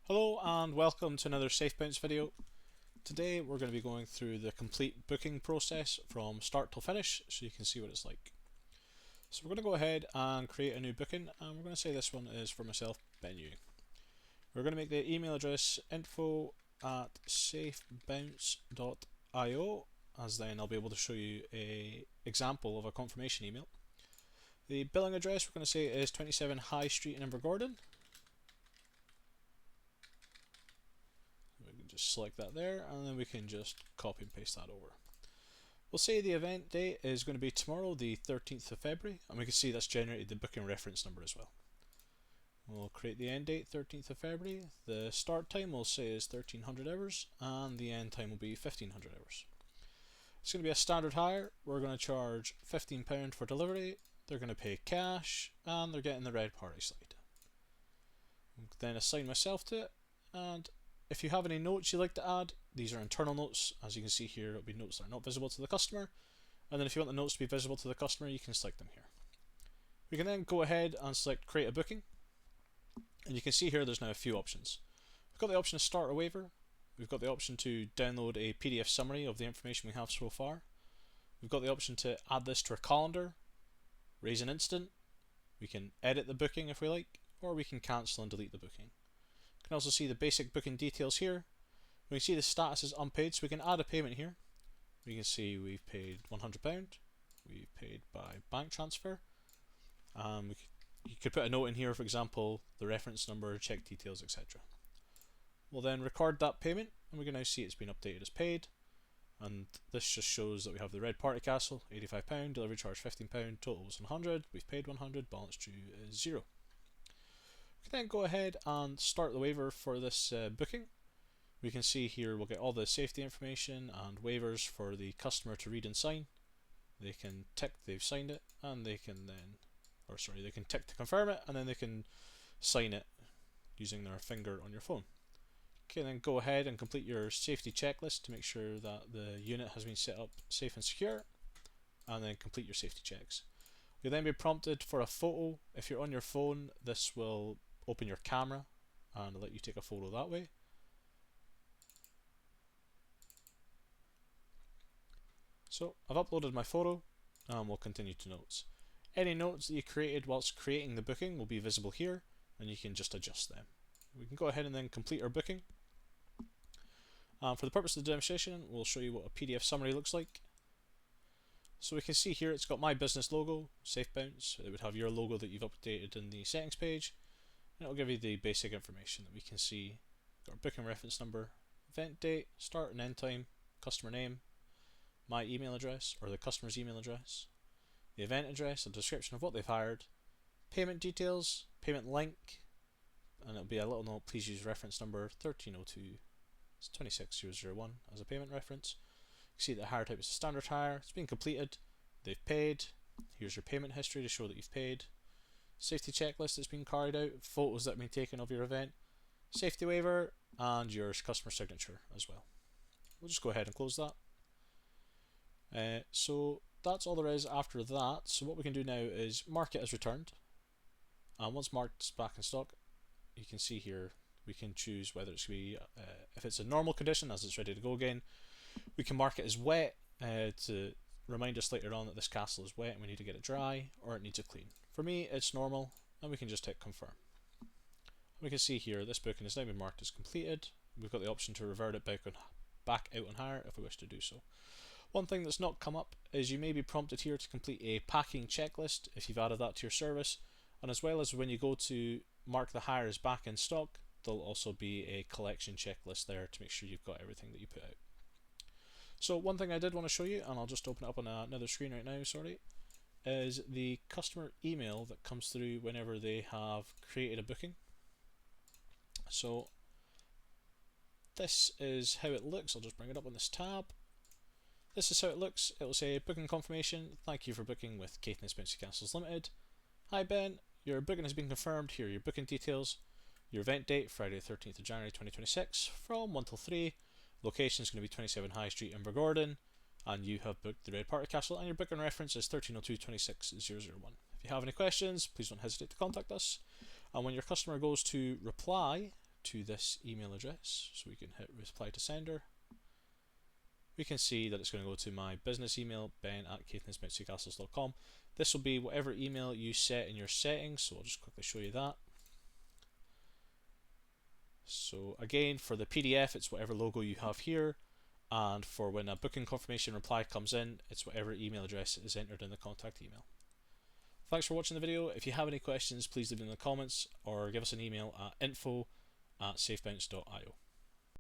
Hello and welcome to another SafeBounce video. Today we're going to be going through the complete booking process from start till finish so you can see what it's like. So we're going to go ahead and create a new booking, and we're going to say this one is for myself, Ben Ewing. We're going to make the email address info@safebounce.io, as then I'll be able to show you an example of a confirmation email. The billing address we're going to say is 27 High Street in Invergordon. We can just select that there, and then we can just copy and paste that over. We'll say the event date is going to be tomorrow, the 13th of February, and we can see that's generated the booking reference number as well. We'll create the end date, 13th of February. The start time we'll say is 1300 hours, and the end time will be 1500 hours. It's going to be a standard hire. We're going to charge £15 for delivery. They're going to pay cash, and they're getting the red party slide. We'll then assign myself to it, and if you have any notes you'd like to add, these are internal notes. As you can see here, it'll be notes that are not visible to the customer. And then if you want the notes to be visible to the customer, you can select them here. We can then go ahead and select create a booking. And you can see here there's now a few options. We've got the option to start a waiver. We've got the option to download a PDF summary of the information we have so far. We've got the option to add this to our calendar, raise an incident. We can edit the booking if we like, or we can cancel and delete the booking. You can also see the basic booking details here. We can see the status is unpaid, so we can add a payment here. We can see we've paid £100, we've paid by bank transfer. You could put a note in here, for example, the reference number, check details, etc. We'll then record that payment, and we can now see it's been updated as paid. And this just shows that we have the red party castle, £85, delivery charge £15, total was 100, we've paid 100, balance due is 0. We can then go ahead and start the waiver for this booking. We can see here we'll get all the safety information and waivers for the customer to read and sign. They can tick they've signed it, and they can then, they can tick to confirm it, and then they can sign it using their finger on your phone. Okay, then go ahead and complete your safety checklist to make sure that the unit has been set up safe and secure, and then complete your safety checks. You'll then be prompted for a photo. If you're on your phone, this will open your camera and let you take a photo that way. So I've uploaded my photo, and we'll continue to notes. Any notes that you created whilst creating the booking will be visible here, and you can just adjust them. We can go ahead and then complete our booking. For the purpose of the demonstration, we'll show you what a PDF summary looks like. So we can see here it's got my business logo, SafeBounce. It would have your logo that you've updated in the settings page. And it'll give you the basic information that we can see. Got our booking reference number, event date, start and end time, customer name, my email address or the customer's email address, the event address, a description of what they've hired, payment details, payment link, and it'll be a little note, please use reference number 1302 26001 as a payment reference. You can see the hire type is a standard hire, it's been completed, they've paid, here's your payment history to show that you've paid, safety checklist that's been carried out, photos that have been taken of your event, safety waiver, and your customer signature as well. We'll just go ahead and close that. So that's all there is after that. So what we can do now is mark it as returned, and once marked it's back in stock, you can see here we can choose whether it's going to be if it's a normal condition, as it's ready to go again. We can mark it as wet to remind us later on that this castle is wet and we need to get it dry, or it needs a clean. For me it's normal, and we can just hit confirm. We can see here this booking has now been marked as completed. We've got the option to revert it back out on hire if we wish to do so. One thing that's not come up is you may be prompted here to complete a packing checklist if you've added that to your service, and as well as when you go to mark the hire as back in stock, there'll also be a collection checklist there to make sure you've got everything that you put out. So one thing I did want to show you, and I'll just open it up on another screen right now, is the customer email that comes through whenever they have created a booking. So this is how it looks. I'll just bring it up on this tab. This is how it looks. It will say booking confirmation, thank you for booking with Caithness Bouncy Castles Limited. Hi Ben, your booking has been confirmed. Here are your booking details. Your event date, Friday the 13th of January 2026, from 1 till 3. Location is going to be 27 High Street, Invergordon, and you have booked the Red Party Castle, and your booking reference is 1302 26001. If you have any questions, please don't hesitate to contact us. And when your customer goes to reply to this email address. So we can hit reply to sender. We can see that it's going to go to my business email, ben@caithnessmountseacastles.com. This will be whatever email you set in your settings, so I'll just quickly show you that. So again, for the PDF, it's whatever logo you have here, and for when a booking confirmation reply comes in, it's whatever email address is entered in the contact email. Thanks for watching the video. If you have any questions, please leave them in the comments or give us an email at info@safebounce.io.